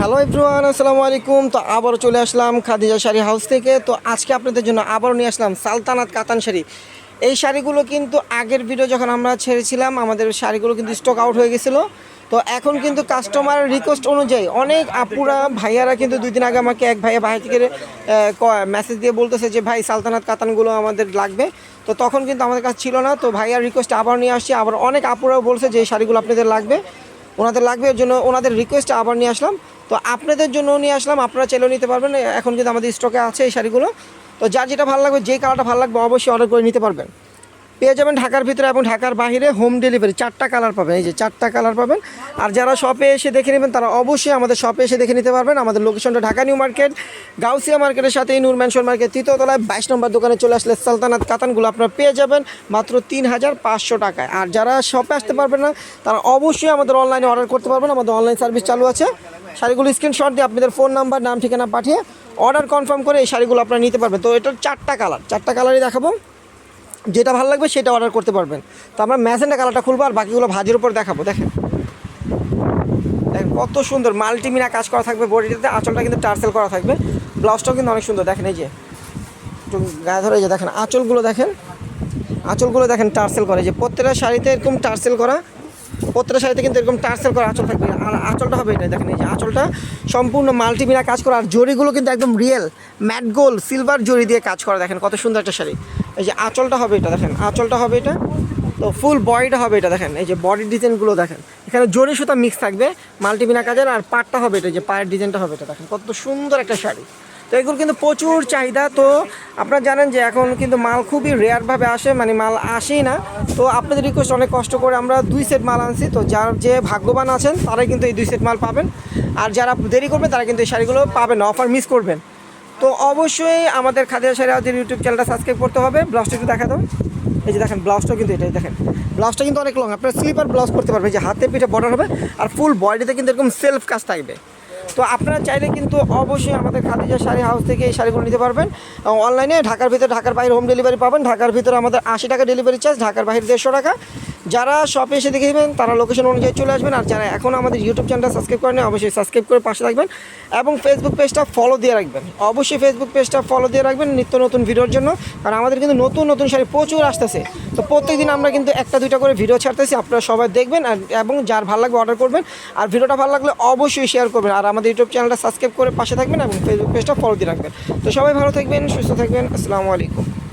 Hello everyone, আসসালামু আলাইকুম। তো আবারও চলে আসলাম খাদিজা শাড়ি হাউস থেকে। তো আজকে আপনাদের জন্য আবারও নিয়ে আসলাম সালতানাত কাতান শাড়ি। এই শাড়িগুলো কিন্তু আগের ভিডিও যখন আমরা ছেড়েছিলাম আমাদের শাড়িগুলো কিন্তু স্টক আউট হয়ে গেছিলো। তো এখন কিন্তু কাস্টমার রিকোয়েস্ট অনুযায়ী অনেক আপুরা ভাইয়ারা কিন্তু 2 দিন আগে আমাকে এক ভাইয়া বাইরে থেকে মেসেজ দিয়ে বলতেছে যে ভাই সালতানাত কাতানগুলো আমাদের লাগবে। তো তখন কিন্তু আমাদের কাছে ছিল না, তো ভাইয়ার রিকোয়েস্ট আবার নিয়ে আসছি। আবার অনেক আপুরাও বলছে যে এই শাড়িগুলো আপনাদের লাগবে, ওনাদের লাগবে, এর জন্য ওনাদের রিকোয়েস্টে আবার নিয়ে আসলাম। তো আপনাদের জন্য নিয়ে আসলাম, আপনারা চাইলেও নিতে পারবেন। এখন কিন্তু আমাদের স্টকে আছে এই শাড়িগুলো। তো যার যেটা ভালো লাগবে, যেই কালারটা ভালো লাগবে অবশ্যই অর্ডার করে নিতে পারবেন। পেয়ে যাবেন ঢাকার ভিতরে এবং ঢাকার বাইরে হোম ডেলিভারি। 4টা কালার পাবেন, এই যে 4টা কালার পাবেন। আর যারা শপে এসে দেখে নেবেন তারা অবশ্যই আমাদের শপে এসে দেখে নিতে পারবেন। আমাদের লোকেশনটা ঢাকা নিউ মার্কেট, গাউসিয়া মার্কেটের সাথেই নূর ম্যানশন মার্কেট 3য় তলায় 22 নম্বর দোকানে চলে আসলে সালতানাত কাতানগুলো আপনারা পেয়ে যাবেন মাত্র 3500 টাকায়। আর যারা শপে আসতে পারবেন না তারা অবশ্যই আমাদের অনলাইনে অর্ডার করতে পারবেন। আমাদের অনলাইন সার্ভিস চালু আছে। শাড়িগুলো স্ক্রিনশট দিয়ে আপনাদের ফোন নাম্বার, নাম, ঠিকানা পাঠিয়ে অর্ডার কনফার্ম করে এই শাড়িগুলো আপনারা নিতে পারবেন। তো এটার 4টা কালার, 4টা কালারই দেখাবো, যেটা ভালো লাগবে সেটা অর্ডার করতে পারবেন। তো আমরা ম্যাজেন্টা কালারটা খুলবো আর বাকিগুলো ভাজির উপর দেখাবো। দেখেন দেখেন কত সুন্দর মাল্টিমিনা কাজ করা থাকবে বডিটাতে। আঁচলটা কিন্তু টার্সেল করা থাকবে, ব্লাউজটাও কিন্তু অনেক সুন্দর। দেখেন এই যে একটু গায়ে ধরে, এই যে দেখেন আঁচলগুলো দেখেন, আঁচলগুলো দেখেন টার্সেল করে। যে প্রত্যেকটা শাড়িতে এরকম টার্সেল করা, প্রত্যেকটা শাড়িতে কিন্তু এরকম টার্সেল করা আঁচল থাকবে। আর আঁচলটা হবে এটা, দেখেন এই যে আঁচলটা সম্পূর্ণ মাল্টিমিনা কাজ করা। আর জরিগুলো কিন্তু একদম রিয়েল ম্যাট গোল্ড সিলভার জরি দিয়ে কাজ করা। দেখেন কত সুন্দর একটা শাড়ি। এই যে আঁচলটা হবে এটা, দেখেন আঁচলটা হবে এটা। তো ফুল বডিটা হবে এটা, দেখেন এই যে বডির ডিজাইনগুলো দেখেন, এখানে জরি সুতা মিক্স থাকবে মাল্টিমিনা কাজের। আর পাটটা হবে এটা, যে পায়ের ডিজাইনটা হবে এটা, দেখেন কত সুন্দর একটা শাড়ি। তো এগুলো কিন্তু প্রচুর চাহিদা। তো আপনারা জানেন যে এখন কিন্তু মাল খুবই রেয়ারভাবে আসে, মানে মাল আসেই না। তো আপনাদের রিকোয়েস্ট অনেক কষ্ট করে আমরা 2 সেট মাল আনছি। তো যার যে ভাগ্যবান আছেন তারাই কিন্তু এই 2 সেট মাল পাবেন। আর যারা দেরি করবেন তারা কিন্তু এই শাড়িগুলো পাবেন না, অফার মিস করবেন। তো অবশ্যই আমাদের খাদিজা শাড়ি হাউসের ইউটিউব চ্যানেলটা সাবস্ক্রাইব করতে হবে। ব্লাউজটা একটু দেখা দাও, এই যে দেখেন ব্লাউজটাও কিন্তু এটাই, দেখেন ব্লাউজটা কিন্তু অনেক লং, আপনার স্লিপার ব্লাউজ করতে পারবেন। যে হাতে পিঠে বর্ডার হবে আর ফুল বডিতে কিন্তু এরকম সেলফ কাজ থাকবে। তো আপনারা চাইলে কিন্তু অবশ্যই আমাদের খাদিজা শাড়ি হাউস থেকে এই শাড়িগুলো নিতে পারবেন। অনলাইনে ঢাকার ভিতরে, ঢাকার বাইরে হোম ডেলিভারি পাবেন। ঢাকার ভিতরে আমাদের 80 টাকা ডেলিভারি চার্জ, ঢাকার বাইরে 150 টাকা। যারা শপে এসে দেখে নেবেন তারা লোকেশন অনুযায়ী চলে আসবেন। আর যারা এখন আমাদের ইউটিউব চ্যানেলটা সাবস্ক্রাইব করেন অবশ্যই সাবস্ক্রাইব করে পাশে থাকবেন এবং ফেসবুক পেজটা ফলো দিয়ে রাখবেন। অবশ্যই ফেসবুক পেজটা ফলো দিয়ে রাখবেন নিত্য নতুন ভিডিওর জন্য, কারণ আমাদের কিন্তু নতুন নতুন শাড়ি প্রচুর আসতেছে। তো প্রত্যেকদিন আমরা কিন্তু 1-2টা করে ভিডিও ছাড়তেছি, আপনারা সবাই দেখবেন এবং যার ভালো লাগবে অর্ডার করবেন। আর ভিডিওটা ভালো লাগলে অবশ্যই শেয়ার করবেন। আর আমাদের ইউটিউব চ্যানেলটা সাবস্ক্রাইব করে পাশে থাকবেন এবং ফেসবুক পেজটা ফলো দিয়ে রাখবেন। তো সবাই ভালো থাকবেন, সুস্থ থাকবেন। আসসালামু আলাইকুম।